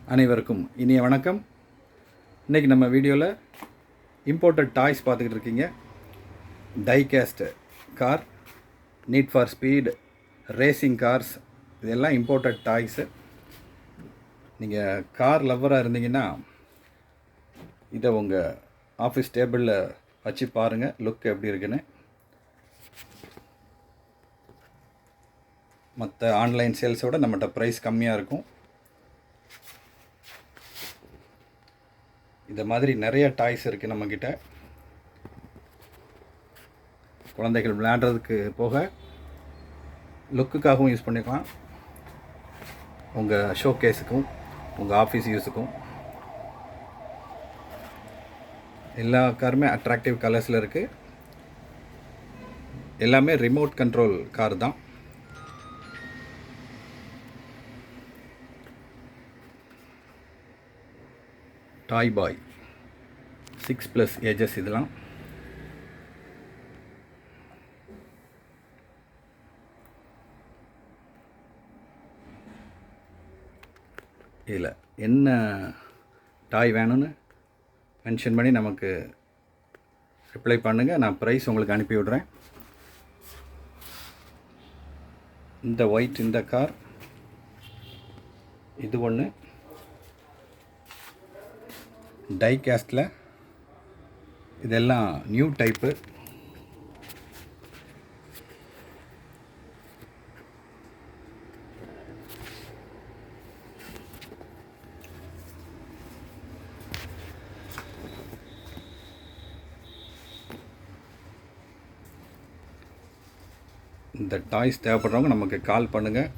அனைவருக்கும் இனிய வணக்கம். இன்றைக்கி நம்ம வீடியோவில் இம்போர்ட்டட் டாய்ஸ் பார்த்துக்கிட்டு இருக்கீங்க. Diecast car, need for speed, racing cars, இதெல்லாம் இம்போர்ட்டட் டாய்ஸு. நீங்கள் கார் லவ்வராக இருந்தீங்கன்னா இதை உங்கள் ஆஃபீஸ் டேபிளில் வச்சு பாருங்கள் லுக் எப்படி இருக்குன்னு. மற்ற ஆன்லைன் சேல்ஸோட நம்மகிட்ட ப்ரைஸ் கம்மியாக இருக்கும். இந்த மாதிரி நிறைய டாய்ஸ் இருக்குது நம்மக்கிட்ட. குழந்தைகள் விளையாடுறதுக்கு போக லுக்குக்காகவும் யூஸ் பண்ணிக்கலாம், உங்கள் ஷோ கேஸுக்கும் உங்கள் ஆஃபீஸ் யூஸுக்கும். எல்லா காருமே அட்ராக்டிவ் கலர்ஸில் இருக்குது. எல்லாமே ரிமோட் கண்ட்ரோல் கார் தான். டாய் பாய் 6+ ஏஜஸ் இதெல்லாம். இதில் என்ன டாய் வேணும்னு மென்ஷன் பண்ணி நமக்கு ரிப்ளை பண்ணுங்கள். நான் ப்ரைஸ் உங்களுக்கு அனுப்பி விட்றேன். இந்த ஒயிட் இந்த கார் இது ஒன்று டைகாஸ்டில். இதெல்லாம் நியூ டைப்பு. இந்த டாய்ஸ் தேவைப்படுறவங்க நமக்கு கால் பண்ணுங்கள்.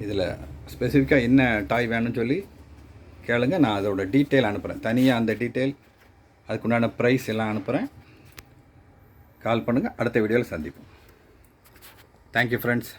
இதில் ஸ்பெசிஃபிக்காக என்ன டாய் வேணும்னு சொல்லி கேளுங்க. நான் அதோட டீட்டெயில் அனுப்புகிறேன். தனியாக அந்த டீட்டெயில், அதுக்குண்டான ப்ரைஸ் எல்லாம் அனுப்புகிறேன். கால் பண்ணுங்கள். அடுத்த வீடியோவில் சந்திப்போம். Thank you friends.